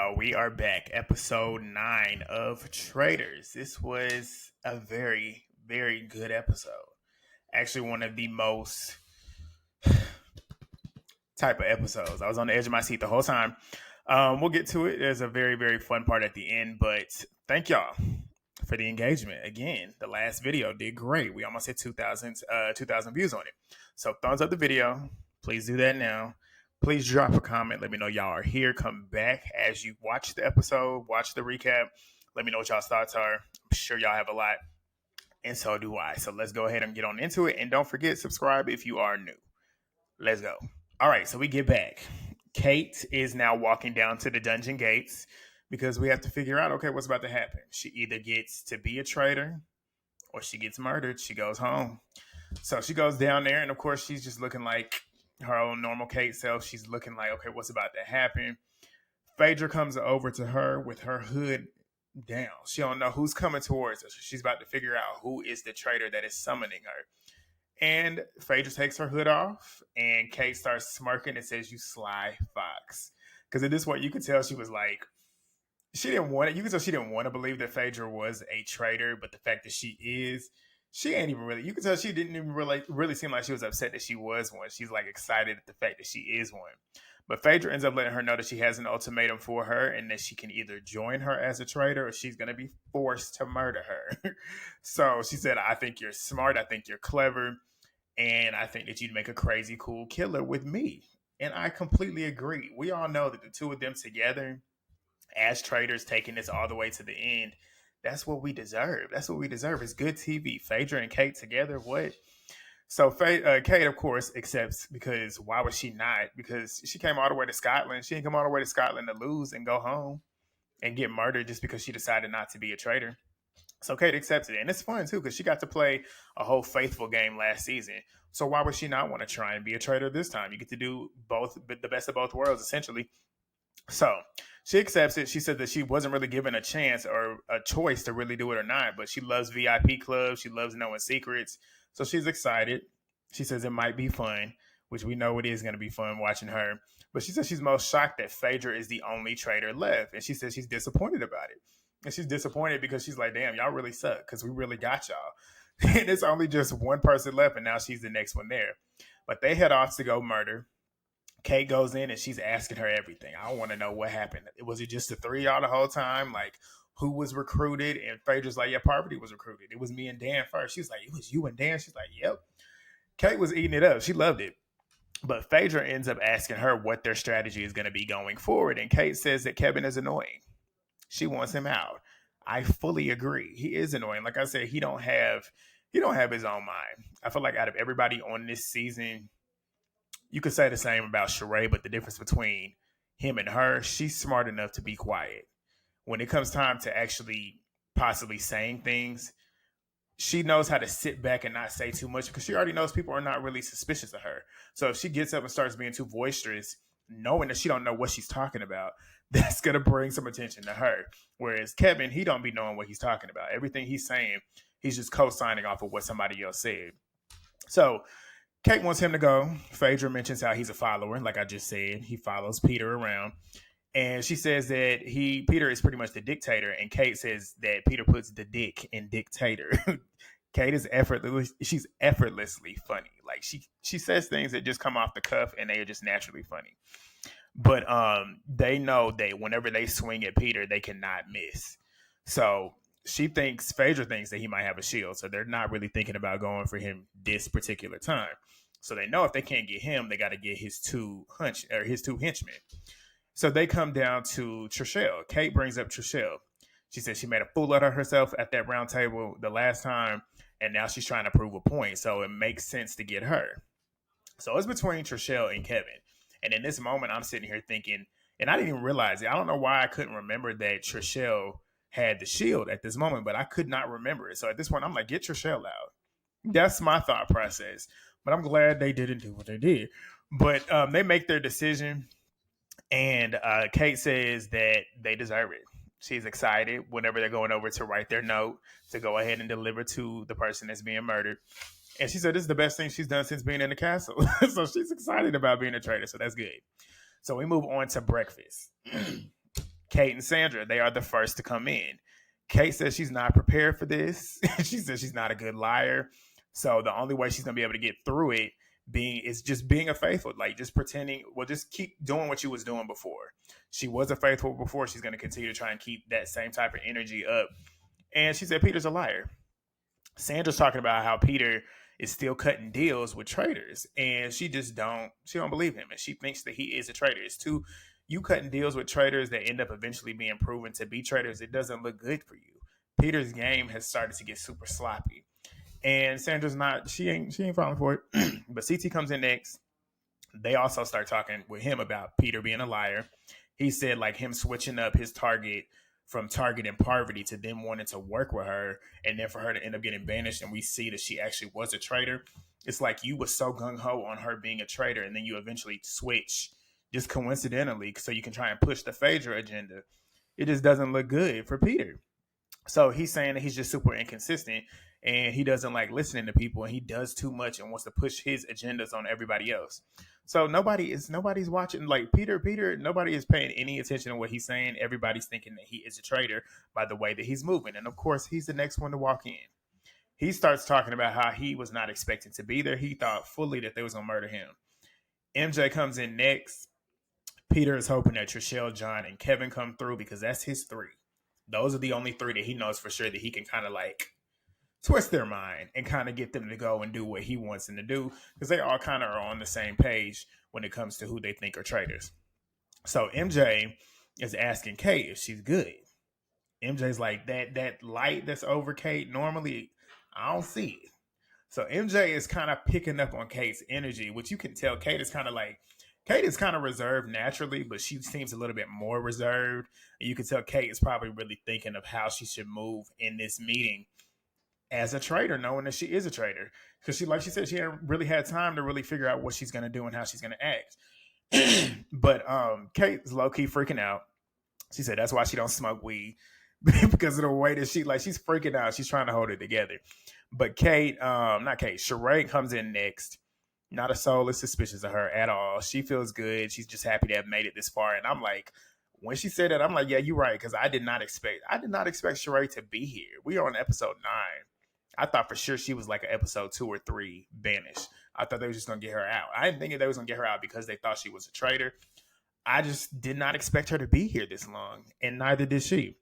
y'all. We are back. Episode 9 of Traitors. This was a very, very good episode. Actually, one of the most type of episodes. I was on the edge of my seat the whole time. We'll get to it. There's a very, very fun part at the end, but thank y'all for the engagement. Again, the last video did great. We almost hit 2,000 views on it. So thumbs up the video. Please do that now. Please drop a comment. Let me know y'all are here. Come back as you watch the episode, watch the recap. Let me know what y'all's thoughts are. I'm sure y'all have a lot, and so do I. So let's go ahead and get on into it. And don't forget, subscribe if you are new. Let's go. All right, so we get back. Kate is now walking down to the dungeon gates because we have to figure out, okay, what's about to happen. She either gets to be a traitor or she gets murdered. She goes home. So she goes down there, and of course, she's just looking like her own normal Kate self. She's looking like, okay, what's about to happen? Phaedra comes over to her with her hood down. She don't know who's coming towards her. She's about to figure out who is the traitor that is summoning her. And Phaedra takes her hood off, and Kate starts smirking and says, "You sly fox." Because at this point, you could tell she was like, she didn't want it. You could tell she didn't want to believe that Phaedra was a traitor, but the fact that she is, she ain't even really. You could tell she didn't even really seem like she was upset that she was one. She's like excited at the fact that she is one. But Phaedra ends up letting her know that she has an ultimatum for her and that she can either join her as a traitor or she's going to be forced to murder her. So she said, "I think you're smart. I think you're clever. And I think that you'd make a crazy cool killer with me." And I completely agree. We all know that the two of them together as traitors, taking this all the way to the end, that's what we deserve. That's what we deserve. It's good TV. Phaedra and Kate together, what? So Kate, of course, accepts because why would she not? Because she came all the way to Scotland. She didn't come all the way to Scotland to lose and go home and get murdered just because she decided not to be a traitor. So Kate accepts it. And it's fun, too, because she got to play a whole faithful game last season. So why would she not want to try and be a traitor this time? You get to do both, the best of both worlds, essentially. So she accepts it. She said that she wasn't really given a chance or a choice to really do it or not, but she loves VIP clubs. She loves knowing secrets. So she's excited. She says it might be fun, which we know it is going to be fun watching her. But she says she's most shocked that Phaedra is the only traitor left. And she says she's disappointed about it. And she's disappointed because she's like, damn, y'all really suck because we really got y'all. And it's only just one person left, and now she's the next one there. But they head off to go murder. Kate goes in and she's asking her everything. I want to know what happened. Was it just the three of y'all the whole time? Like, who was recruited? And Phaedra's like, yeah, Parvati was recruited. It was me and Dan first. She's like, it was you and Dan? She's like, yep. Kate was eating it up. She loved it. But Phaedra ends up asking her what their strategy is going to be going forward. And Kate says that Kevin is annoying. She wants him out. I fully agree. He is annoying. Like I said, he don't have his own mind. I feel like out of everybody on this season, you could say the same about Sheree, but the difference between him and her, she's smart enough to be quiet. When it comes time to actually possibly saying things, she knows how to sit back and not say too much because she already knows people are not really suspicious of her. So if she gets up and starts being too boisterous, knowing that she don't know what she's talking about, that's going to bring some attention to her. Whereas Kevin, he don't be knowing what he's talking about. Everything he's saying, he's just co-signing off of what somebody else said. So Kate wants him to go. Phaedra mentions how he's a follower. Like I just said, he follows Peter around. And she says that Peter is pretty much the dictator. And Kate says that Peter puts the dick in dictator. Kate is she's effortlessly funny. Like she says things that just come off the cuff and they are just naturally funny. But they know that whenever they swing at Peter, they cannot miss. So Phaedra thinks that he might have a shield. So they're not really thinking about going for him this particular time. So they know if they can't get him, they got to get his two henchmen. So they come down to Trishelle. Kate brings up Trishelle. She says she made a fool out of herself at that round table the last time, and now she's trying to prove a point. So it makes sense to get her. So it's between Trishelle and Kevin. And in this moment, I'm sitting here thinking, and I didn't even realize it. I don't know why I couldn't remember that Trishelle had the shield at this moment, but I could not remember it. So at this point, I'm like, get Trishelle out. That's my thought process. But I'm glad they didn't do what they did. But they make their decision. And Kate says that they deserve it. She's excited whenever they're going over to write their note to go ahead and deliver to the person that's being murdered. And she said this is the best thing she's done since being in the castle. So she's excited about being a traitor. So that's good. So we move on to breakfast. Kate and Sandra, they are the first to come in. Kate says she's not prepared for this. She says she's not a good liar. So the only way she's gonna be able to get through it is just being a faithful, like just pretending, well, just keep doing what you was doing before. She was a faithful before. She's gonna continue to try and keep that same type of energy up. And she said Peter's a liar. Sandra's talking about how Peter is still cutting deals with traitors, and she don't believe him, and she thinks that he is a traitor. It's too you cutting deals with traitors that end up eventually being proven to be traitors. It doesn't look good for you. Peter's game has started to get super sloppy, and Sandra's not. She ain't falling for it. But CT comes in next. They also start talking with him about Peter being a liar. He said like him switching up his target from Target and Parvati to them wanting to work with her, and then for her to end up getting banished, and we see that she actually was a traitor. It's like you was so gung-ho on her being a traitor, and then you eventually switch just coincidentally so you can try and push the Phaedra agenda. It just doesn't look good for Peter. So he's saying that he's just super inconsistent, and he doesn't like listening to people, and he does too much and wants to push his agendas on everybody else. So nobody's watching like Peter. Nobody is paying any attention to what he's saying. Everybody's thinking that he is a traitor by the way that he's moving, and of course he's the next one to walk in. He starts talking about how he was not expecting to be there. He thought fully that they was gonna murder him. MJ comes in next. Peter is hoping that Trishelle, John, and Kevin come through because that's his three. Those are the only three that he knows for sure that he can kind of like twist their mind and kind of get them to go and do what he wants them to do, because they all kind of are on the same page when it comes to who they think are traitors. So MJ is asking Kate if she's good. MJ's like, that light that's over Kate, normally I don't see it. So MJ is kind of picking up on Kate's energy, which you can tell Kate is kind of reserved naturally, but she seems a little bit more reserved. And you can tell Kate is probably really thinking of how she should move in this meeting as a traitor, knowing that she is a traitor. Because like she said, she hadn't really had time to really figure out what she's going to do and how she's going to act. But Kate's low-key freaking out. She said that's why she don't smoke weed, because of the way that she's freaking out. She's trying to hold it together. But Sheree comes in next. Not a soul is suspicious of her at all. She feels good. She's just happy to have made it this far. And I'm like, when she said that, I'm like, yeah, you're right. Because I did not expect Sheree to be here. We are on episode 9. I thought for sure she was like an episode 2 or 3 banished. I thought they were just going to get her out. I didn't think they was going to get her out because they thought she was a traitor. I just did not expect her to be here this long. And neither did she.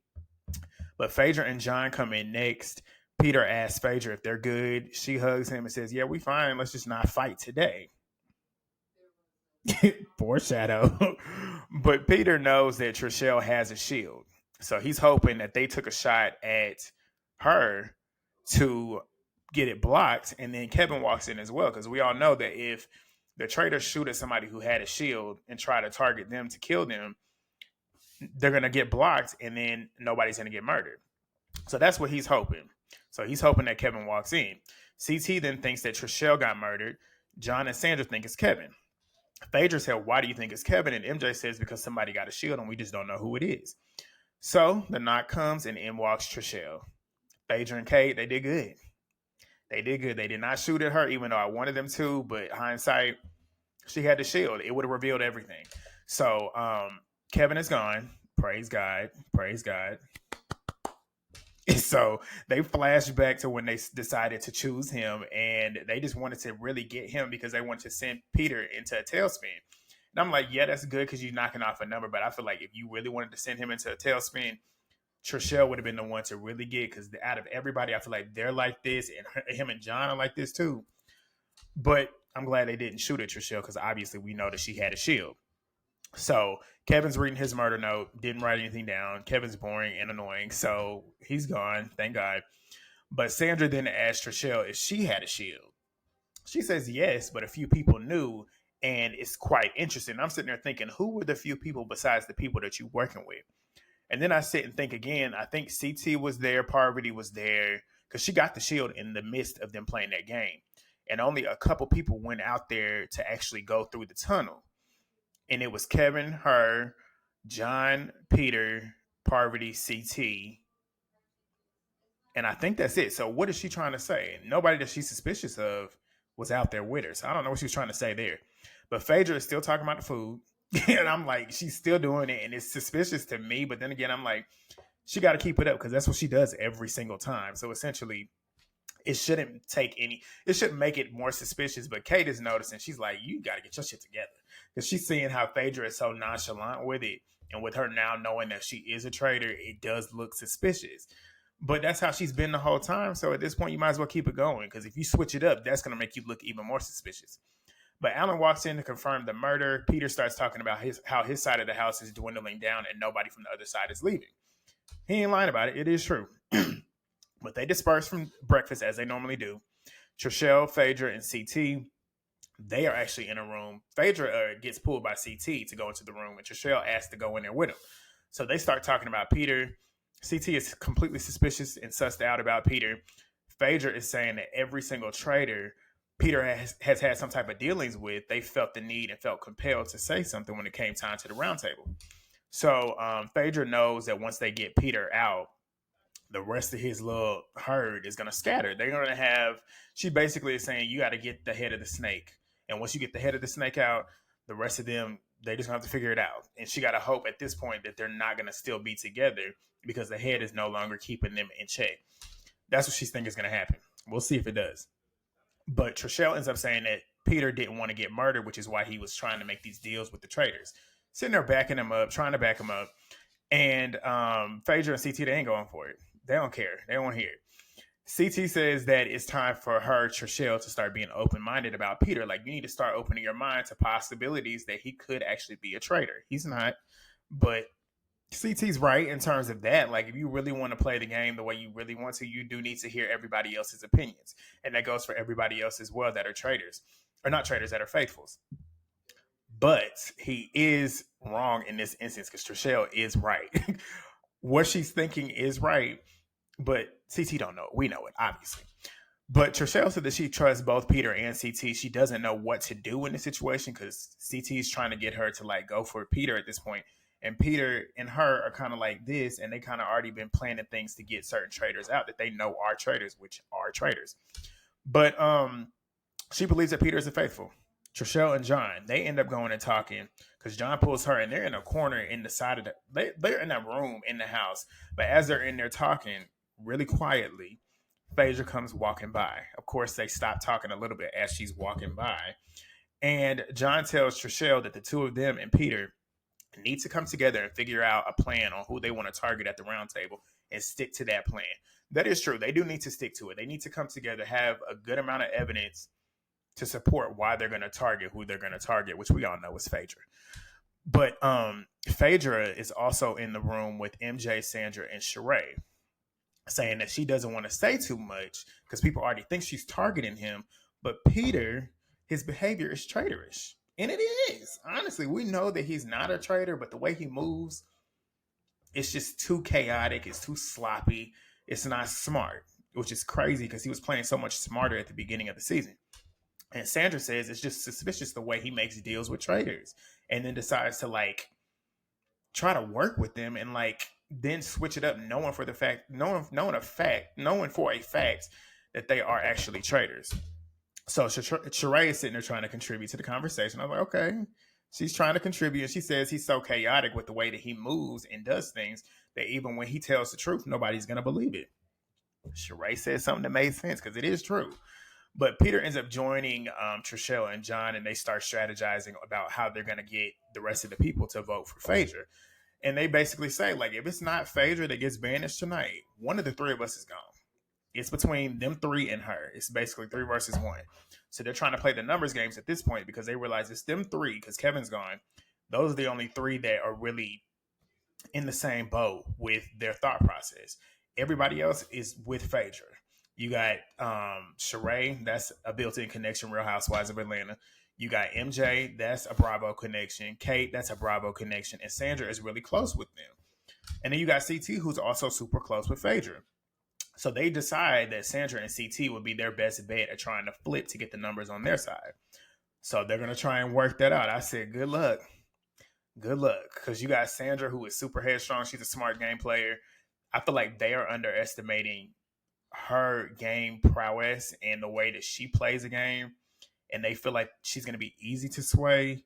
But Phaedra and John come in next. Peter asks Phaedra if they're good. She hugs him and says, yeah, we fine. Let's just not fight today. Foreshadow. But Peter knows that Trishelle has a shield. So he's hoping that they took a shot at her to get it blocked. And then Kevin walks in as well. Because we all know that if the traitors shoot at somebody who had a shield and try to target them to kill them, they're going to get blocked and then nobody's going to get murdered. So that's what he's hoping. So he's hoping that Kevin walks in. CT then thinks that Trishelle got murdered. John and Sandra think it's Kevin. Phaedra said, why do you think it's Kevin? And MJ says, because somebody got a shield and we just don't know who it is. So the knock comes and in walks Trishelle. Phaedra and Kate, they did good. They did good. They did not shoot at her, even though I wanted them to. But hindsight, she had the shield. It would have revealed everything. So Kevin is gone. Praise God. Praise God. So they flash back to when they decided to choose him, and they just wanted to really get him because they wanted to send Peter into a tailspin. And I'm like, yeah, that's good because you're knocking off a number, but I feel like if you really wanted to send him into a tailspin, Trishelle would have been the one to really get, because out of everybody, I feel like they're like this, and him and John are like this too. But I'm glad they didn't shoot at Trishelle because obviously we know that she had a shield. So Kevin's reading his murder note, didn't write anything down. Kevin's boring and annoying, so he's gone, thank God. But Sandra then asked Trishelle if she had a shield. She says yes, but a few people knew, and it's quite interesting. I'm sitting there thinking, who were the few people besides the people that you're working with? And then I sit and think again, I think CT was there, Parvati was there, because she got the shield in the midst of them playing that game. And only a couple people went out there to actually go through the tunnel. And it was Kevin, her, John, Peter, Parvati, CT. And I think that's it. So what is she trying to say? Nobody that she's suspicious of was out there with her. So I don't know what she was trying to say there. But Phaedra is still talking about the food. And I'm like, she's still doing it, and it's suspicious to me. But then again, I'm like, she got to keep it up because that's what she does every single time. So essentially, it shouldn't take any. It shouldn't make it more suspicious. But Kate is noticing. She's like, you got to get your shit together because she's seeing how Phaedra is so nonchalant with it, and with her now knowing that she is a traitor, it does look suspicious. But that's how she's been the whole time. So at this point, you might as well keep it going because if you switch it up, that's going to make you look even more suspicious. But Alan walks in to confirm the murder. Peter starts talking about how his side of the house is dwindling down and nobody from the other side is leaving. He ain't lying about it. It is true. But they disperse from breakfast as they normally do. Trishelle, Phaedra, and CT, they are actually in a room. Phaedra gets pulled by CT to go into the room, and Trishelle asks to go in there with him. So they start talking about Peter. CT is completely suspicious and sussed out about Peter. Phaedra is saying that every single traitor Peter has had some type of dealings with, they felt the need and felt compelled to say something when it came time to the round table. So Phaedra knows that once they get Peter out, the rest of his little herd is going to scatter. They're going to have, she basically is saying, you got to get the head of the snake. And once you get the head of the snake out, the rest of them, they just going to have to figure it out. And she got to hope at this point that they're not going to still be together because the head is no longer keeping them in check. That's what she's thinking is going to happen. We'll see if it does. But Trishelle ends up saying that Peter didn't want to get murdered, which is why he was trying to make these deals with the traitors. Sitting there backing him up, trying to back him up. And Phaedra and CT, they ain't going for it. They don't care. They don't want to hear it. CT says that it's time for her, Trishelle, to start being open-minded about Peter. Like, you need to start opening your mind to possibilities that he could actually be a traitor. He's not. But CT's right in terms of that. Like, if you really want to play the game the way you really want to, you do need to hear everybody else's opinions. And that goes for everybody else as well that are traitors. Or not traitors, that are faithfuls. But he is wrong in this instance because Trishelle is right. What she's thinking is right, but CT don't know it. We know it, obviously. But Trishelle said that she trusts both Peter and CT. She doesn't know what to do in the situation because CT is trying to get her to like go for Peter at this point. And Peter and her are kind of like this, and they kind of already been planning things to get certain traitors out that they know are traitors, which are traitors. But she believes that Peter is a faithful. Trishelle and John, they end up going and talking because John pulls her and they're in a corner in the side of they're in that room in the house. But as they're in there talking really quietly, Phaedra comes walking by. Of course, they stop talking a little bit as she's walking by. And John tells Trishelle that the two of them and Peter need to come together and figure out a plan on who they want to target at the round table and stick to that plan. That is true. They do need to stick to it. They need to come together, have a good amount of evidence to support why they're going to target who they're going to target, which we all know is Phaedra. But Phaedra is also in the room with MJ, Sandra, and Sheree, saying that she doesn't want to say too much because people already think she's targeting him. But Peter, his behavior is traitorous. And it is. Honestly, we know that he's not a traitor, but the way he moves, it's just too chaotic. It's too sloppy. It's not smart, which is crazy because he was playing so much smarter at the beginning of the season. And Sandra says it's just suspicious the way he makes deals with traitors and then decides to like try to work with them and like then switch it up, knowing for a fact that they are actually traitors. So Sheree is sitting there trying to contribute to the conversation. I'm like, okay, she's trying to contribute. And she says he's so chaotic with the way that he moves and does things that even when he tells the truth, nobody's going to believe it. Sheree says something that made sense because it is true. But Peter ends up joining Trishelle and John, and they start strategizing about how they're going to get the rest of the people to vote for Phaedra. And they basically say, like, if it's not Phaedra that gets banished tonight, one of the three of us is gone. It's between them three and her. It's basically 3 versus 1. So they're trying to play the numbers games at this point because they realize it's them three because Kevin's gone. Those are the only 3 that are really in the same boat with their thought process. Everybody else is with Phaedra. You got Sheree, that's a built-in connection, Real Housewives of Atlanta. You got MJ, that's a Bravo connection. Kate, that's a Bravo connection. And Sandra is really close with them. And then you got CT, who's also super close with Phaedra. So they decide that Sandra and CT would be their best bet at trying to flip to get the numbers on their side. So they're going to try and work that out. I said, good luck. Good luck. Because you got Sandra, who is super headstrong. She's a smart game player. I feel like they are underestimating her game prowess and the way that she plays a game, and they feel like she's going to be easy to sway.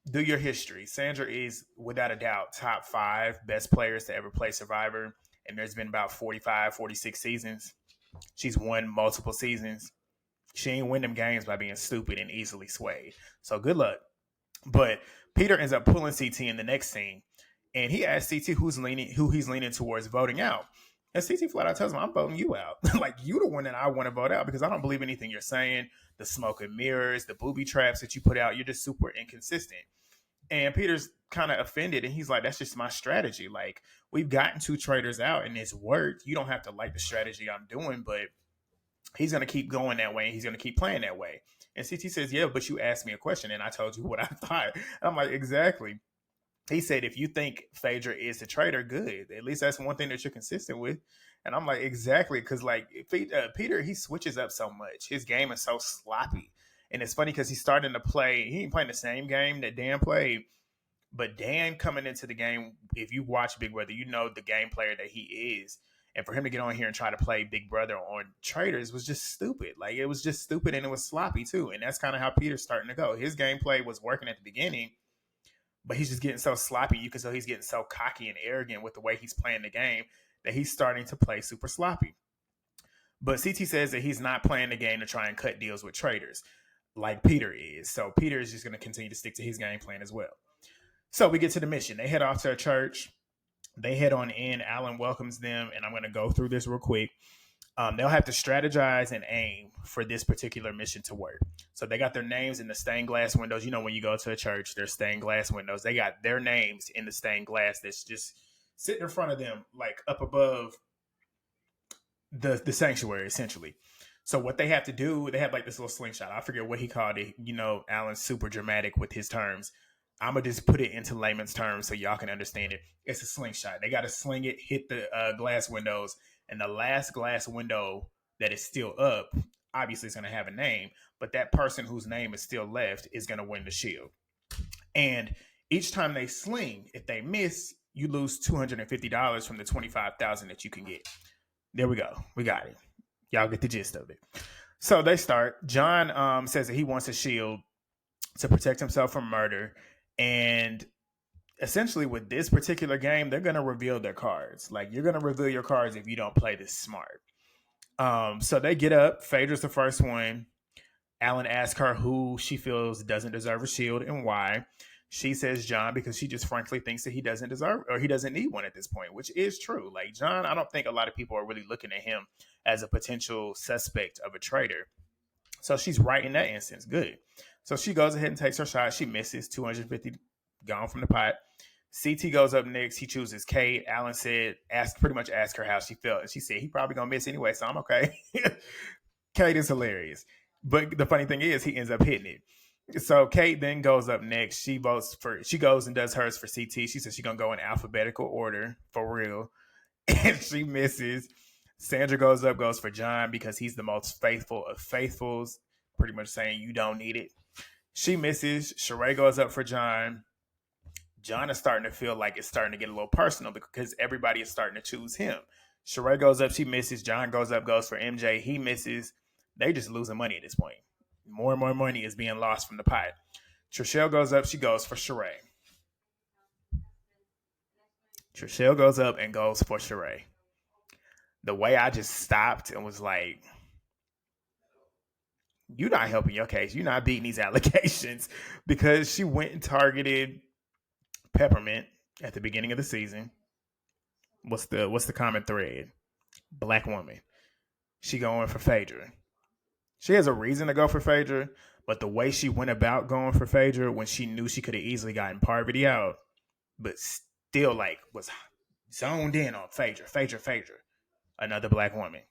do your history. Sandra is without a doubt top 5 best players to ever play Survivor. And there's been about 45, 46 seasons. She's won multiple seasons. She ain't win them games by being stupid and easily swayed. So good luck. But Peter ends up pulling CT in the next scene, and he asks CT who he's leaning towards voting out. And CT flat out tells him, "I'm voting you out. Like, you the one that I want to vote out because I don't believe anything you're saying. The smoke and mirrors, the booby traps that you put out, you're just super inconsistent." And Peter's kind of offended, and he's like, "That's just my strategy. Like, we've gotten 2 traitors out, and it's worked. You don't have to like the strategy I'm doing, but he's going to keep going that way. And he's going to keep playing that way." And CT says, "Yeah, but you asked me a question, and I told you what I thought." And I'm like, "Exactly." He said, "If you think Phaedra is the traitor, good. At least that's one thing that you're consistent with." And I'm like, "Exactly," because like Peter, he switches up so much. His game is so sloppy, and it's funny because he's starting to play. He ain't playing the same game that Dan played, but Dan coming into the game, if you watch Big Brother, you know the game player that he is. And for him to get on here and try to play Big Brother on Traitors was just stupid. Like, it was just stupid, and it was sloppy too. And that's kind of how Peter's starting to go. His gameplay was working at the beginning, but he's just getting so sloppy. You can tell he's getting so cocky and arrogant with the way he's playing the game that he's starting to play super sloppy. But CT says that he's not playing the game to try and cut deals with traitors like Peter is. So Peter is just going to continue to stick to his game plan as well. So we get to the mission. They head off to a church. They head on in. Alan welcomes them, and I'm going to go through this real quick. They'll have to strategize and aim for this particular mission to work. So they got their names in the stained glass windows. You know, when you go to a church, there's stained glass windows. They got their names in the stained glass that's just sitting in front of them, like up above the sanctuary, essentially. So what they have to do, they have like this little slingshot. I forget what he called it. You know, Alan's super dramatic with his terms. I'm going to just put it into layman's terms so y'all can understand it. It's a slingshot. They got to sling it, hit the glass windows, and the last glass window that is still up, obviously it's going to have a name, but that person whose name is still left is going to win the shield. And each time they sling, if they miss, you lose $250 from the $25,000 that you can get. There we go. We got it. Y'all get the gist of it. So they start. John says that he wants a shield to protect himself from murder. And essentially with this particular game, they're going to reveal their cards. Like, you're going to reveal your cards if you don't play this smart. So they get up. Phaedra's the first one. Alan asks her who she feels doesn't deserve a shield and why. She says John, because she just frankly thinks that he doesn't deserve, or he doesn't need one at this point, which is true. Like, John, I don't think a lot of people are really looking at him as a potential suspect of a traitor. So she's right in that instance. Good. So she goes ahead and takes her shot. She misses. 250 gone from the pot. CT goes up next. He chooses Kate. Alan said, pretty much asked her how she felt. And she said, he probably going to miss anyway, so I'm okay. Kate is hilarious. But the funny thing is, he ends up hitting it. So Kate then goes up next. She goes and does hers for CT. She says she's going to go in alphabetical order for real. And she misses. Sandra goes up, goes for John because he's the most faithful of faithfuls, pretty much saying you don't need it. She misses. Sheree goes up for John. John is starting to feel like it's starting to get a little personal because everybody is starting to choose him. Sheree goes up, she misses. John goes up, goes for MJ. He misses. They just losing money at this point. More and more money is being lost from the pot. Trishelle goes up, she goes for Sheree. Trishelle goes up and goes for Sheree. The way I just stopped and was like, you're not helping your case. You're not beating these allegations, because she went and targeted Peppermint at the beginning of the season. What's the common thread? Black woman. She going for Phaedra. She has a reason to go for Phaedra, but the way she went about going for Phaedra when she knew she could have easily gotten Parvati out, but still like was zoned in on Phaedra, another black woman.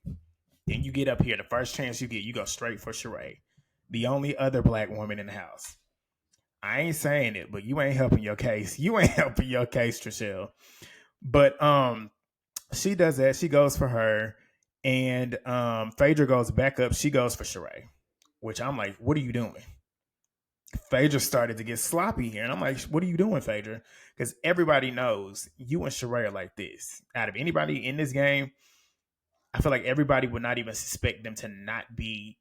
Then you get up here, the first chance you get, you go straight for Sheree, the only other black woman in the house. I ain't saying it, but you ain't helping your case. You ain't helping your case, Trishelle. But she does that. She goes for her. And Phaedra goes back up. She goes for Sheree, which I'm like, what are you doing? Phaedra started to get sloppy here. And I'm like, what are you doing, Phaedra? Because everybody knows you and Sheree are like this. Out of anybody in this game, I feel like everybody would not even suspect them to not be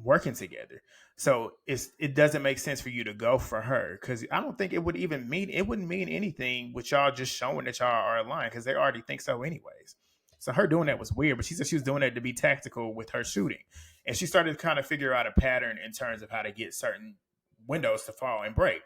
working together. So it doesn't make sense for you to go for her, because I don't think it wouldn't mean anything with y'all just showing that y'all are aligned, because they already think so anyways. So her doing that was weird, but she said she was doing that to be tactical with her shooting. And she started to kind of figure out a pattern in terms of how to get certain windows to fall and break.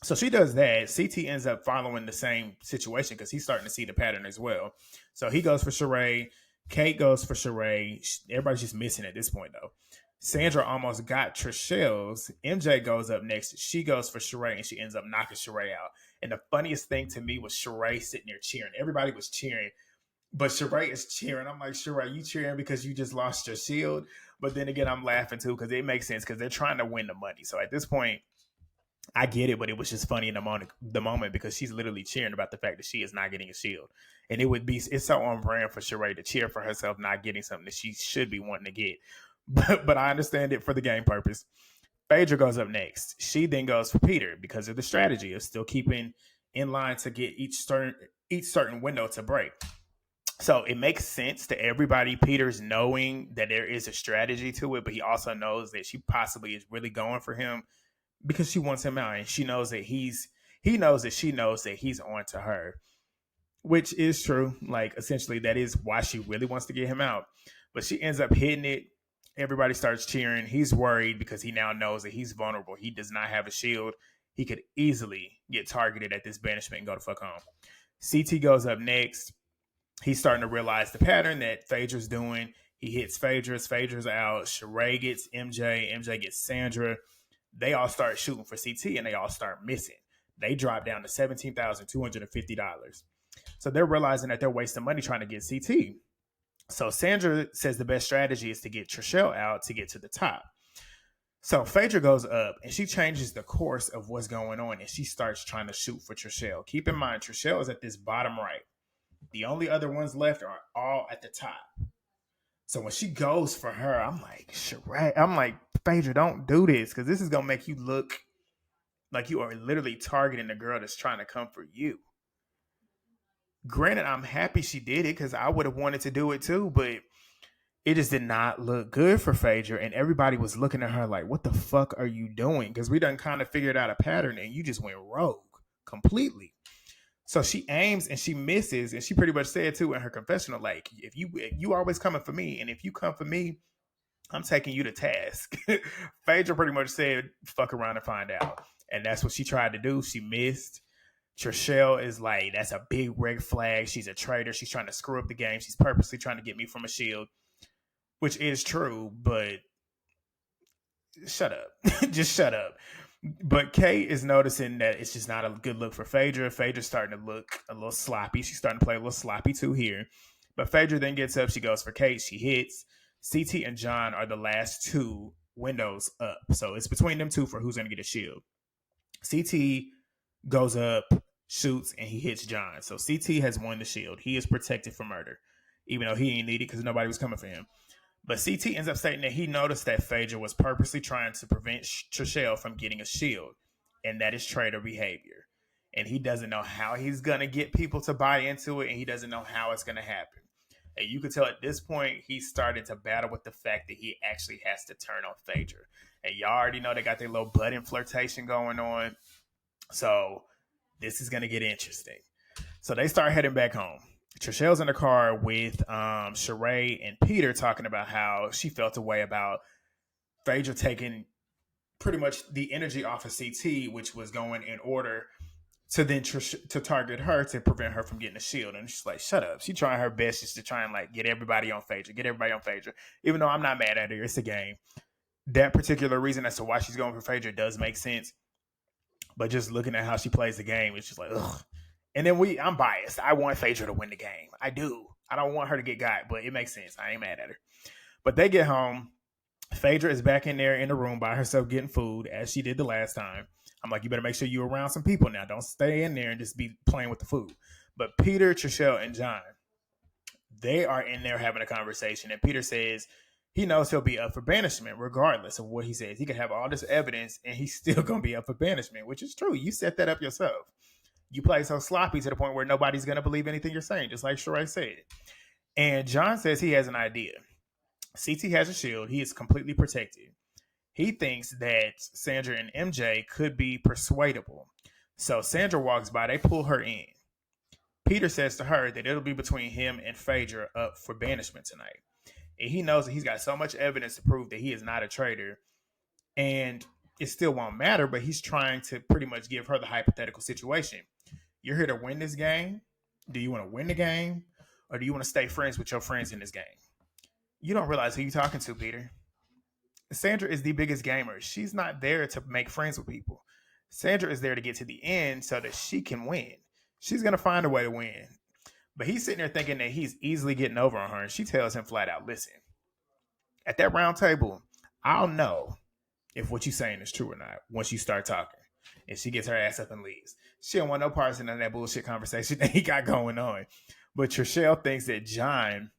So she does that. CT ends up following the same situation because he's starting to see the pattern as well. So he goes for Sheree. Kate goes for Sheree. Everybody's just missing at this point, though. Sandra almost got Trishelle's. MJ goes up next. She goes for Sheree, and she ends up knocking Sheree out. And the funniest thing to me was Sheree sitting there cheering. Everybody was cheering, but Sheree is cheering. I'm like, Sheree, you cheering because you just lost your shield? But then again, I'm laughing too because it makes sense because they're trying to win the money. So at this point, I get it, but it was just funny in the moment because she's literally cheering about the fact that she is not getting a shield. And it's so on brand for Sheree to cheer for herself not getting something that she should be wanting to get. But I understand it for the game purpose. Phaedra goes up next. She then goes for Peter because of the strategy of still keeping in line to get each certain window to break. So it makes sense to everybody. Peter's knowing that there is a strategy to it, but he also knows that she possibly is really going for him because she wants him out, and she knows that he knows that she knows that he's on to her, which is true. Like, essentially, that is why she really wants to get him out. But she ends up hitting it. Everybody starts cheering. He's worried because he now knows that he's vulnerable. He does not have a shield. He could easily get targeted at this banishment and go the fuck home. CT goes up next. He's starting to realize the pattern that Phaedra's doing. He hits Phaedra's out. Sheree gets MJ. MJ gets Sandra. They all start shooting for CT and they all start missing. They drop down to $17,250. So they're realizing that they're wasting money trying to get CT. So Sandra says the best strategy is to get Trishelle out to get to the top. So Phaedra goes up and she changes the course of what's going on and she starts trying to shoot for Trishelle. Keep in mind, Trishelle is at this bottom right. The only other ones left are all at the top. So when she goes for her, I'm like, Sheree, I'm like, Phaedra, don't do this because this is going to make you look like you are literally targeting the girl that's trying to come for you. Granted, I'm happy she did it because I would have wanted to do it too, but it just did not look good for Phaedra. And everybody was looking at her like, what the fuck are you doing? Because we done kind of figured out a pattern and you just went rogue completely. So she aims and she misses, and she pretty much said too in her confessional, like, if you always coming for me, and if you come for me, I'm taking you to task. Phaedra pretty much said, fuck around and find out. And that's what she tried to do. She missed. Trishelle is like, that's a big red flag. She's a traitor. She's trying to screw up the game. She's purposely trying to get me from a shield, which is true, but shut up. Just shut up. But Kate is noticing that it's just not a good look for Phaedra. Phaedra's starting to look a little sloppy. She's starting to play a little sloppy too here. But Phaedra then gets up. She goes for Kate. She hits. CT and John are the last two windows up. So it's between them two for who's going to get a shield. CT goes up, shoots, and he hits John. So CT has won the shield. He is protected from murder, even though he ain't needed because nobody was coming for him. But CT ends up stating that he noticed that Phaedra was purposely trying to prevent Trishelle from getting a shield, and that is traitor behavior. And he doesn't know how he's going to get people to buy into it, and he doesn't know how it's going to happen. And you can tell at this point, he's started to battle with the fact that he actually has to turn on Phaedra. And y'all already know they got their little budding flirtation going on. So this is going to get interesting. So they start heading back home. Trishelle's in the car with Sheree and Peter talking about how she felt a way about Phaedra taking pretty much the energy off of CT, which was going in order to then to target her to prevent her from getting a shield. And she's like, shut up. She's trying her best just to try and like get everybody on Phaedra, even though I'm not mad at her. It's a game. That particular reason as to why she's going for Phaedra does make sense. But just looking at how she plays the game, it's just like, ugh. And then I'm biased. I want Phaedra to win the game. I do. I don't want her to get got, but it makes sense. I ain't mad at her. But they get home. Phaedra is back in there in the room by herself getting food, as she did the last time. I'm like, you better make sure you're around some people now. Don't stay in there and just be playing with the food. But Peter, Trishelle, and John, they are in there having a conversation. And Peter says he knows he'll be up for banishment regardless of what he says. He could have all this evidence and he's still going to be up for banishment, which is true. You set that up yourself. You play so sloppy to the point where nobody's going to believe anything you're saying, just like Sheree said. And John says he has an idea. CT has a shield. He is completely protected. He thinks that Sandra and MJ could be persuadable. So Sandra walks by, they pull her in. Peter says to her that it'll be between him and Phaedra up for banishment tonight. And he knows that he's got so much evidence to prove that he is not a traitor. And it still won't matter, but he's trying to pretty much give her the hypothetical situation. You're here to win this game. Do you want to win the game? Or do you want to stay friends with your friends in this game? You don't realize who you're talking to, Peter. Sandra is the biggest gamer. She's not there to make friends with people. Sandra is there to get to the end so that she can win. She's going to find a way to win. But he's sitting there thinking that he's easily getting over on her. And she tells him flat out, listen, at that round table, I'll know if what you're saying is true or not once you start talking. And she gets her ass up and leaves. She don't want no parts in that bullshit conversation that he got going on. But Trishelle thinks that John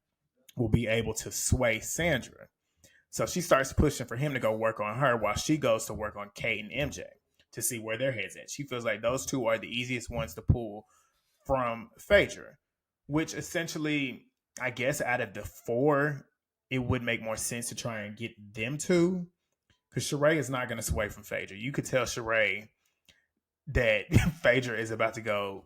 will be able to sway Sandra. So she starts pushing for him to go work on her while she goes to work on Kate and MJ to see where their heads at. She feels like those two are the easiest ones to pull from Phaedra, which essentially, I guess, out of the four, it would make more sense to try and get them to, because Sheree is not going to sway from Phaedra. You could tell Sheree that Phaedra is about to go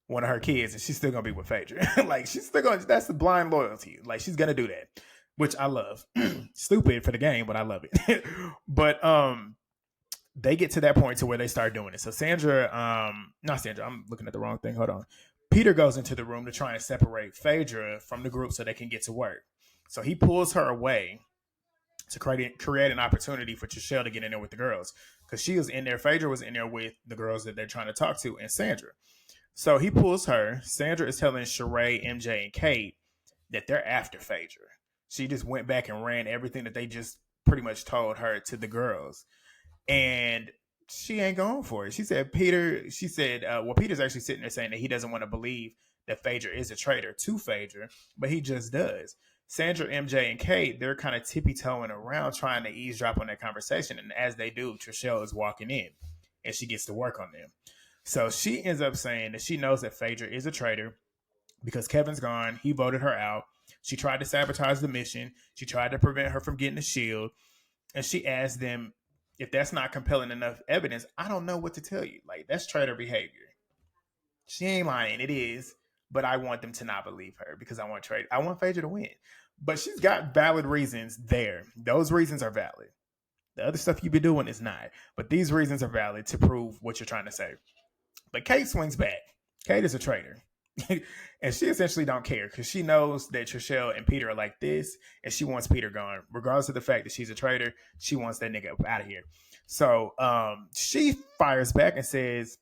one of her kids, and she's still going to be with Phaedra. Like, she's still going to, that's the blind loyalty. Like, she's going to do that, which I love. Stupid for the game, but I love it. But they get to that point to where they start doing it. So not Sandra, I'm looking at the wrong thing. Hold on. Peter goes into the room to try and separate Phaedra from the group so they can get to work. So he pulls her away to create an opportunity for Trishelle to get in there with the girls. Because she was in there, Phaedra was in there with the girls that they're trying to talk to and Sandra. So he pulls her. Sandra is telling Sheree, MJ, and Kate that they're after Phaedra. She just went back and ran everything that they just pretty much told her to the girls. And she ain't going for it. She said, Peter's actually sitting there saying that he doesn't want to believe that Phaedra is a traitor to Phaedra, but he just does. Sandra, MJ, and Kate, they're kind of tippy-toeing around trying to eavesdrop on that conversation. And as they do, Trishelle is walking in and she gets to work on them. So she ends up saying that she knows that Phaedra is a traitor because Kevin's gone. He voted her out. She tried to sabotage the mission. She tried to prevent her from getting the shield. And she asked them, if that's not compelling enough evidence, I don't know what to tell you. Like, that's traitor behavior. She ain't lying. It is. But I want them to not believe her because I want Phaedra to win. But she's got valid reasons there. Those reasons are valid. The other stuff you've been doing is not. But these reasons are valid to prove what you're trying to say. But Kate swings back. Kate is a traitor. And she essentially don't care because she knows that Trishelle and Peter are like this, and she wants Peter gone. Regardless of the fact that she's a traitor, she wants that nigga out of here. So she fires back and says,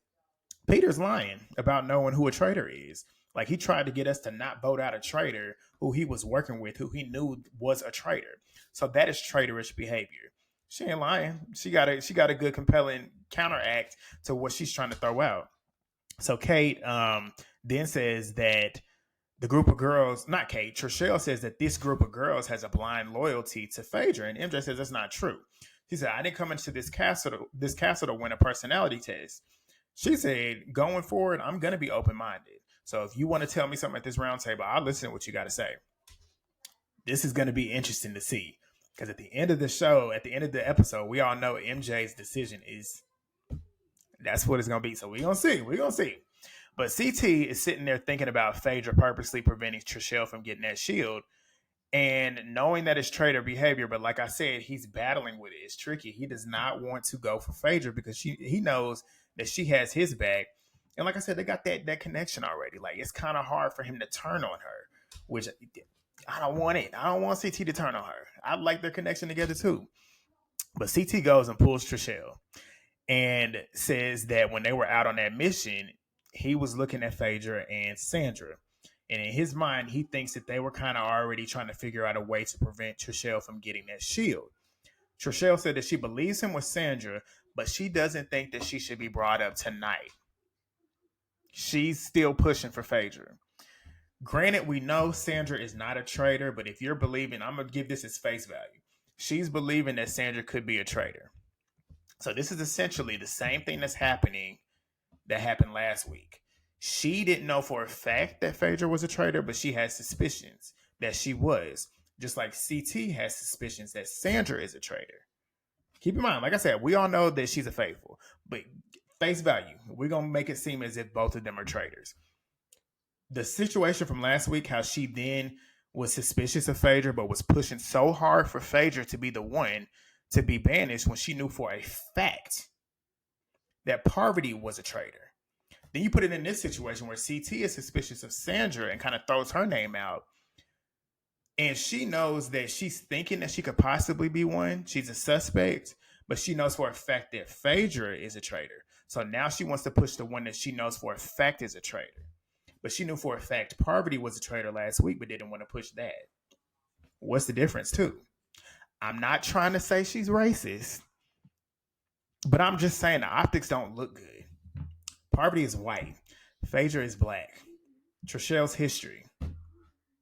Peter's lying about knowing who a traitor is. Like, he tried to get us to not vote out a traitor who he was working with, who he knew was a traitor. So that is traitorous behavior. She ain't lying. She got a good, compelling counteract to what she's trying to throw out. So Kate then says that the group of girls, not Kate, Trishelle says that this group of girls has a blind loyalty to Phaedra, and MJ says that's not true. She said, I didn't come into this castle to win a personality test. She said, going forward, I'm going to be open-minded. So if you want to tell me something at this round table, I'll listen to what you got to say. This is going to be interesting to see. Because at the end of the show, at the end of the episode, we all know MJ's decision is, that's what it's going to be. So we're going to see. But CT is sitting there thinking about Phaedra purposely preventing Trishelle from getting that shield and knowing that it's traitor behavior. But like I said, he's battling with it. It's tricky. He does not want to go for Phaedra because he knows that she has his back. And like I said, they got that connection already. Like, it's kind of hard for him to turn on her, which I don't want it. I don't want CT to turn on her. I like their connection together too. But CT goes and pulls Trishelle and says that when they were out on that mission, he was looking at Phaedra and Sandra. And in his mind, he thinks that they were kind of already trying to figure out a way to prevent Trishelle from getting that shield. Trishelle said that she believes him with Sandra, but she doesn't think that she should be brought up tonight. She's still pushing for Phaedra. Granted, we know Sandra is not a traitor, but if you're believing, I'm going to give this its face value. She's believing that Sandra could be a traitor. So this is essentially the same thing that happened last week. She didn't know for a fact that Phaedra was a traitor, but she had suspicions that she was. Just like CT has suspicions that Sandra is a traitor. Keep in mind, like I said, we all know that she's a faithful, but face value, we're going to make it seem as if both of them are traitors. The situation from last week, how she then was suspicious of Phaedra, but was pushing so hard for Phaedra to be the one to be banished when she knew for a fact that Parvati was a traitor. Then you put it in this situation where CT is suspicious of Sandra and kind of throws her name out. And she knows that she's thinking that she could possibly be one. She's a suspect, but she knows for a fact that Phaedra is a traitor. So now she wants to push the one that she knows for a fact is a traitor. But she knew for a fact Parvati was a traitor last week, but didn't want to push that. What's the difference, too? I'm not trying to say she's racist, but I'm just saying the optics don't look good. Parvati is white. Phaedra is black. Trishelle's history.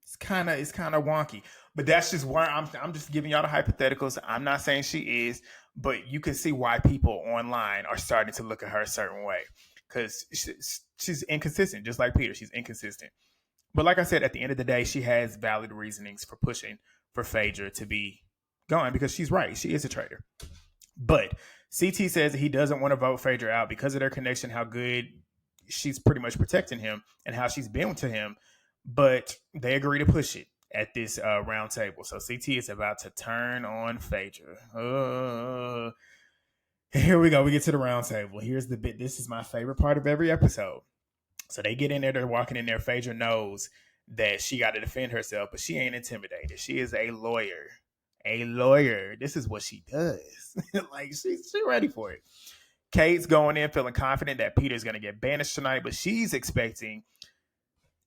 It's kind of wonky, but that's just where I'm just giving y'all the hypotheticals. I'm not saying she is, but you can see why people online are starting to look at her a certain way because she's inconsistent, just like Peter. She's inconsistent. But like I said, at the end of the day, she has valid reasonings for pushing for Phaedra to be gone because she's right. She is a traitor. But CT says that he doesn't want to vote Phaedra out because of their connection, how good she's pretty much protecting him and how she's been to him. But they agree to push it at this round table. So CT is about to turn on Phaedra. Here we go. We get to the round table. Here's the bit. This is my favorite part of every episode. So they get in there. They're walking in there. Phaedra knows that she got to defend herself, but she ain't intimidated. She is a lawyer. A lawyer. This is what she does. Like, she's ready for it. Kate's going in feeling confident that Peter's going to get banished tonight, but she's expecting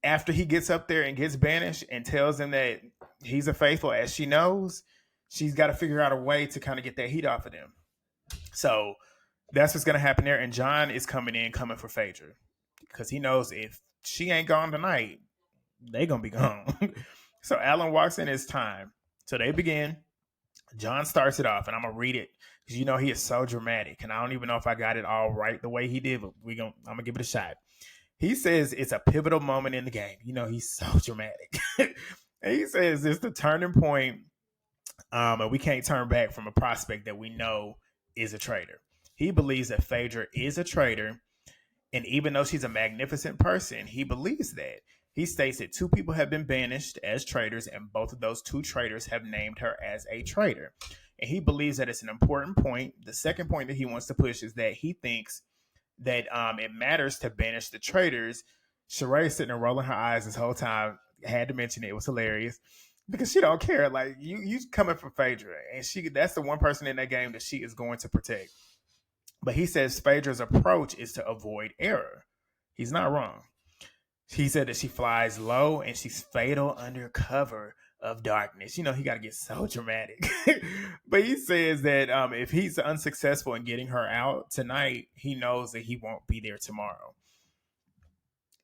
after he gets up there and gets banished and tells him that he's a faithful, as she knows, she's got to figure out a way to kind of get that heat off of them. So that's what's going to happen there. And John is coming for Phaedra because he knows if she ain't gone tonight, they going to be gone. So Alan walks in his time. So they begin. John starts it off, and I'm going to read it because you know he is so dramatic. And I don't even know if I got it all right the way he did, but I'm going to give it a shot. He says it's a pivotal moment in the game. You know, he's so dramatic. And he says it's the turning point, and we can't turn back from a prospect that we know is a traitor. He believes that Phaedra is a traitor, and even though she's a magnificent person, he believes that. He states that 2 people have been banished as traitors, and both of those 2 traitors have named her as a traitor. And he believes that it's an important point. The second point that he wants to push is that he thinks that it matters to banish the traitors. Sheree sitting there rolling her eyes this whole time. I had to mention it. It was hilarious because she don't care. Like you coming from Phaedra, and that's the one person in that game that she is going to protect. But he says Phaedra's approach is to avoid error. He's not wrong. He said that she flies low and she's fatal under cover of darkness. You know, he got to get so dramatic. But he says that if he's unsuccessful in getting her out tonight, he knows that he won't be there tomorrow.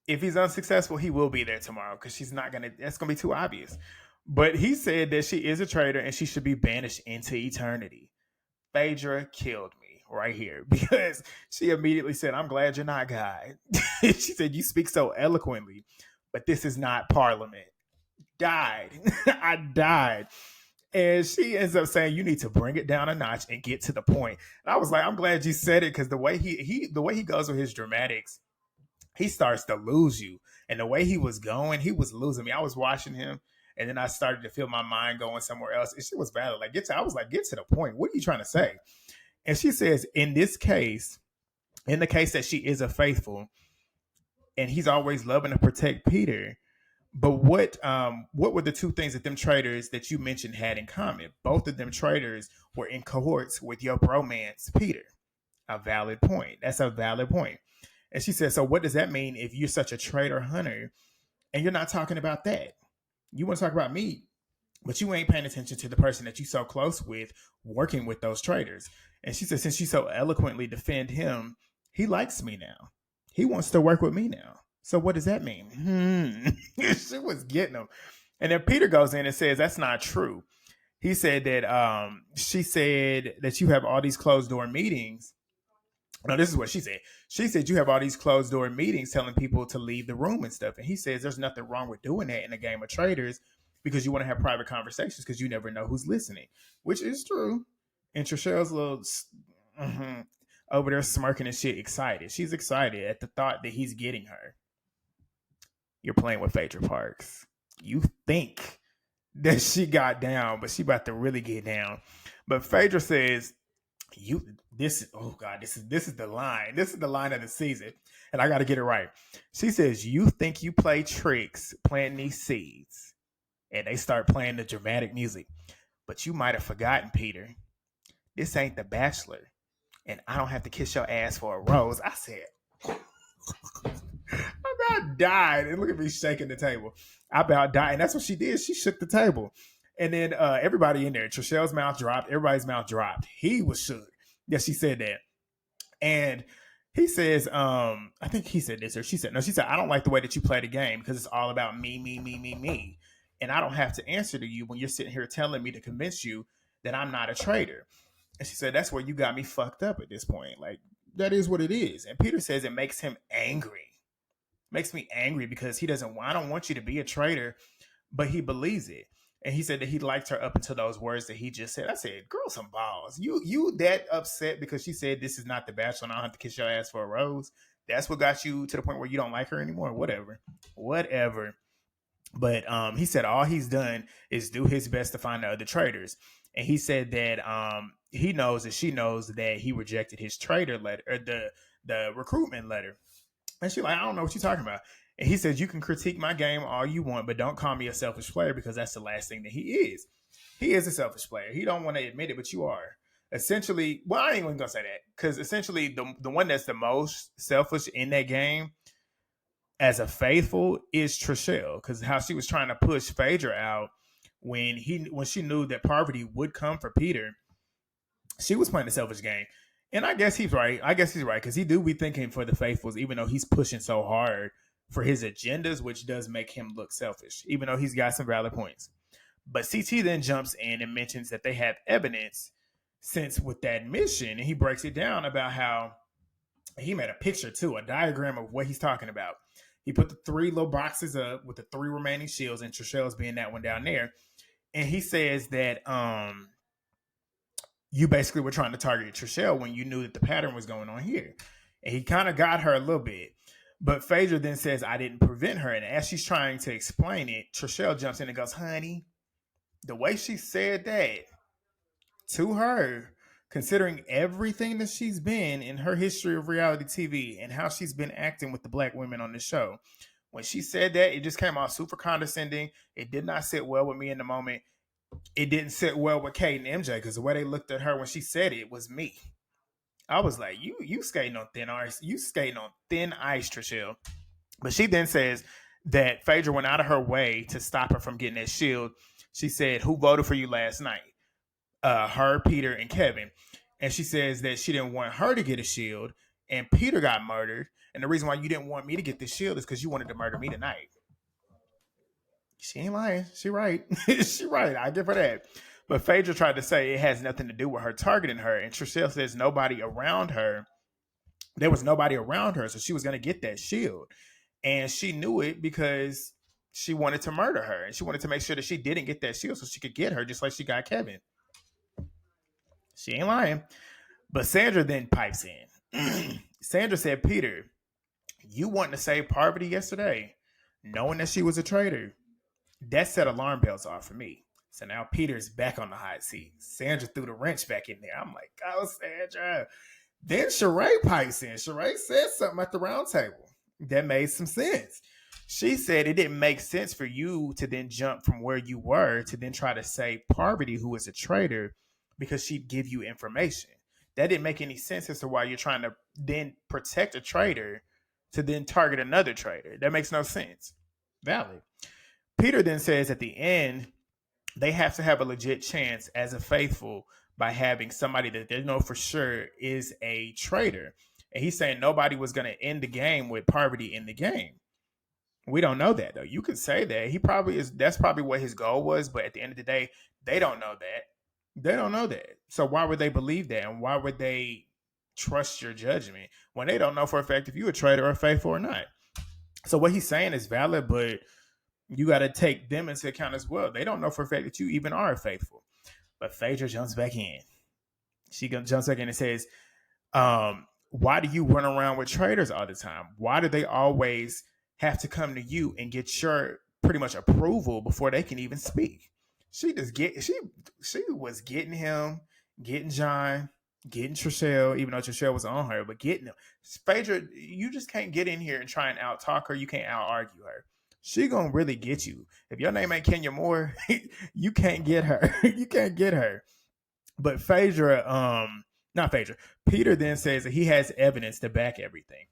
If he's unsuccessful, he will be there tomorrow because that's going to be too obvious. But he said that she is a traitor and she should be banished into eternity. Phaedra killed me right here because she immediately said, I'm glad you're not God. She said, you speak so eloquently, but this is not Parliament. Died. I died. And she ends up saying, you need to bring it down a notch and get to the point. And I was like, I'm glad you said it because the way he goes with his dramatics, he starts to lose you. And the way he was going, he was losing me. I was watching him, and then I started to feel my mind going somewhere else. And she was valid. I was like, get to the point. What are you trying to say? And she says, in the case that she is a faithful, and he's always loving to protect Peter. But what were the 2 things that them traitors that you mentioned had in common? Both of them traitors were in cohorts with your bromance, Peter. A valid point. That's a valid point. And she said, so what does that mean if you're such a traitor hunter and you're not talking about that? You want to talk about me, but you ain't paying attention to the person that you so close with working with those traitors. And she said, since you so eloquently defend him, he likes me now. He wants to work with me now. So what does that mean? She was getting him. And then Peter goes in and says, that's not true. He said that she said that you have all these closed door meetings. No, this is what she said. She said you have all these closed door meetings telling people to leave the room and stuff. And he says there's nothing wrong with doing that in a game of traitors because you want to have private conversations because you never know who's listening, which is true. And Trishelle's little over there smirking and shit, excited. She's excited at the thought that he's getting her. You're playing with Phaedra Parks. You think that she got down, but she about to really get down. But Phaedra says, this is the line. This is the line of the season. And I got to get it right. She says, you think you play tricks planting these seeds. And they start playing the dramatic music. But you might have forgotten, Peter. This ain't The Bachelor. And I don't have to kiss your ass for a rose. I said, I about died. And look at me shaking the table. I about died. And that's what she did. She shook the table. And then everybody in there, Trishelle's mouth dropped. Everybody's mouth dropped. He was shook. Yeah, she said that. And he says, I think he said this, or she said, no, she said, I don't like the way that you play the game because it's all about me, me, me, me, me. And I don't have to answer to you when you're sitting here telling me to convince you that I'm not a traitor. And she said, that's where you got me fucked up at this point. Like, that is what it is. And Peter says it makes him angry. Makes me angry because I don't want you to be a traitor, but he believes it. And he said that he liked her up until those words that he just said. I said, girl, some balls. You that upset because she said this is not The Bachelor and I don't have to kiss your ass for a rose. That's what got you to the point where you don't like her anymore. Whatever. But he said all he's done is do his best to find the other traitors. And he said that he knows that she knows that he rejected his traitor letter, or the recruitment letter. And she's like, I don't know what you're talking about. And he says, you can critique my game all you want, but don't call me a selfish player because that's the last thing that he is. He is a selfish player. He don't want to admit it, but you are. Essentially, well, I ain't even going to say that because essentially the one that's the most selfish in that game as a faithful is Trishelle, because how she was trying to push Phaedra out when she knew that Parvati would come for Peter. She was playing the selfish game. And I guess he's right. Because he do be thinking for the faithfuls, even though he's pushing so hard for his agendas, which does make him look selfish, even though he's got some valid points. But CT then jumps in and mentions that they have evidence since with that mission, and he breaks it down about how he made a picture too, a diagram of what he's talking about. He put the 3 little boxes up with the 3 remaining shields, and Trishelle's being that one down there. And he says that you basically were trying to target Trishelle when you knew that the pattern was going on here. And he kind of got her a little bit. But Phaedra then says, I didn't prevent her. And as she's trying to explain it, Trishelle jumps in and goes, honey, the way she said that to her, considering everything that she's been in her history of reality TV and how she's been acting with the black women on the show, when she said that, it just came off super condescending. It did not sit well with me in the moment. It didn't sit well with Kate and MJ because the way they looked at her when she said it was me. I was like, you skating on thin ice. You skating on thin ice, Trishelle. But she then says that Phaedra went out of her way to stop her from getting that shield. She said, who voted for you last night? Her, Peter, and Kevin. And she says that she didn't want her to get a shield, and Peter got murdered. And the reason why you didn't want me to get this shield is because you wanted to murder me tonight. She ain't lying. She right. She right. I give her that. But Phaedra tried to say it has nothing to do with her targeting her. And Trishelle says nobody around her. There was nobody around her. So she was going to get that shield. And she knew it because she wanted to murder her. And she wanted to make sure that she didn't get that shield so she could get her just like she got Kevin. She ain't lying. But Sandra then pipes in. Sandra said, Peter, you wanted to save Parvati yesterday, knowing that she was a traitor. That set alarm bells off for me. So now Peter's back on the hot seat. Sandra threw the wrench back in there. I'm like, oh, Sandra. Then Sheree pipes in. Sheree said something at the round table that made some sense. She said it didn't make sense for you to then jump from where you were to then try to save Parvati, who is a traitor, because she'd give you information. That didn't make any sense as to why you're trying to then protect a traitor to then target another traitor. That makes no sense. Valid. Peter then says at the end, they have to have a legit chance as a faithful by having somebody that they know for sure is a traitor. And he's saying nobody was going to end the game with Parvati in the game. We don't know that, though. You could say that. He probably is. That's probably what his goal was. But at the end of the day, they don't know that. They don't know that. So why would they believe that? And why would they trust your judgment when they don't know for a fact if you're a traitor or faithful or not? So what he's saying is valid, but You got to take them into account as well. They don't know for a fact that you even are faithful. But Phaedra jumps back in. She jumps back in and says, why do you run around with traitors all the time? Why do they always have to come to you and get your pretty much approval before they can even speak? She was getting him, getting John, getting Trishelle, even though Trishelle was on her, but getting him. Phaedra, you just can't get in here and try and out talk her. You can't out argue her. She gonna really get you. If your name ain't Kenya Moore, you can't get her. You can't get her. But Phaedra, not Phaedra, Peter then says that he has evidence to back everything.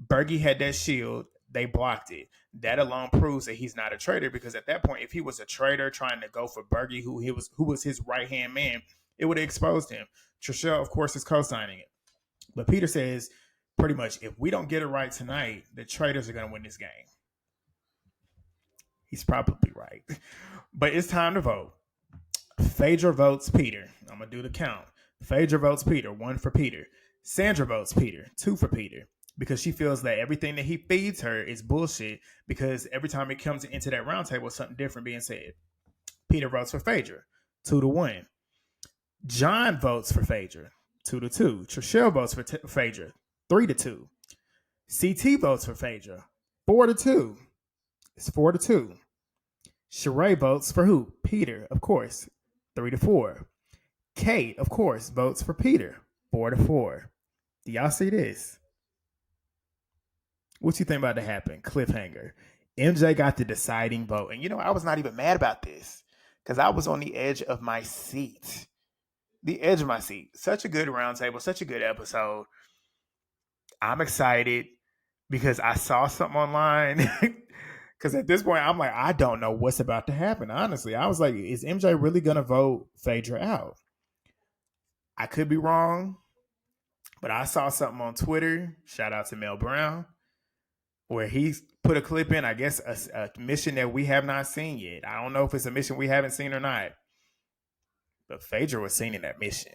Bergie had that shield. They blocked it. That alone proves that he's not a traitor, because at that point, if he was a traitor trying to go for Bergie, who was his right hand man, it would have exposed him. Trishelle, of course, is co-signing it. But Peter says pretty much, if we don't get it right tonight, the traitors are going to win this game. He's probably right. But it's time to vote. Phaedra votes Peter. I'm going to do the count. Phaedra votes Peter, 1 for Peter. Sandra votes Peter, 2 for Peter, because she feels that everything that he feeds her is bullshit, because every time it comes into that round table, something different being said. Peter votes for Phaedra, 2-1. John votes for Phaedra, 2-2. Trishelle votes for Phaedra, 3-2. CT votes for Phaedra, 4-2. It's 4-2. Sheree votes for who? Peter, of course, 3-4. Kate, of course, votes for Peter, 4-4. Do y'all see this? What you think about to happen? Cliffhanger. MJ got the deciding vote. And I was not even mad about this, because I was on the edge of my seat. The edge of my seat. Such a good roundtable, such a good episode. I'm excited because I saw something online. Because at this point, I'm like, I don't know what's about to happen. Honestly, I was like, is MJ really going to vote Phaedra out? I could be wrong, but I saw something on Twitter. Shout out to Mel Brown, where he put a clip in, I guess, a mission that we have not seen yet. I don't know if it's a mission we haven't seen or not, but Phaedra was seen in that mission.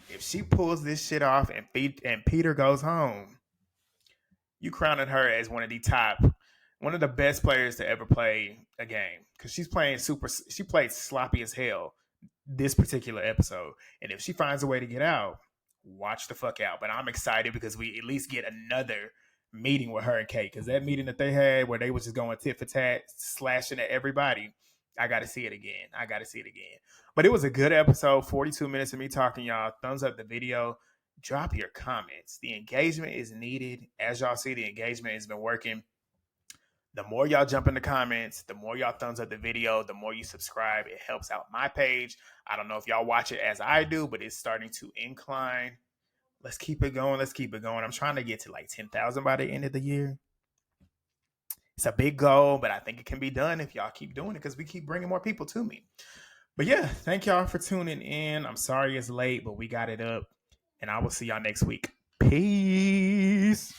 If she pulls this shit off and Peter goes home, you crowning her as one of the best players to ever play a game, because she played sloppy as hell this particular episode. And if she finds a way to get out, watch the fuck out. But I'm excited because we at least get another meeting with her and Kate, because that meeting that they had where they was just going tit for tat, slashing at everybody, I got to see it again. But it was a good episode. 42 minutes of me talking, y'all. Thumbs up the video. Drop your comments. The engagement is needed. As y'all see, the engagement has been working. The more y'all jump in the comments, the more y'all thumbs up the video, the more you subscribe. It helps out my page. I don't know if y'all watch it as I do, but it's starting to incline. Let's keep it going. I'm trying to get to like 10,000 by the end of the year. It's a big goal, but I think it can be done if y'all keep doing it, because we keep bringing more people to me. But yeah, thank y'all for tuning in. I'm sorry it's late, but we got it up. And I will see y'all next week. Peace.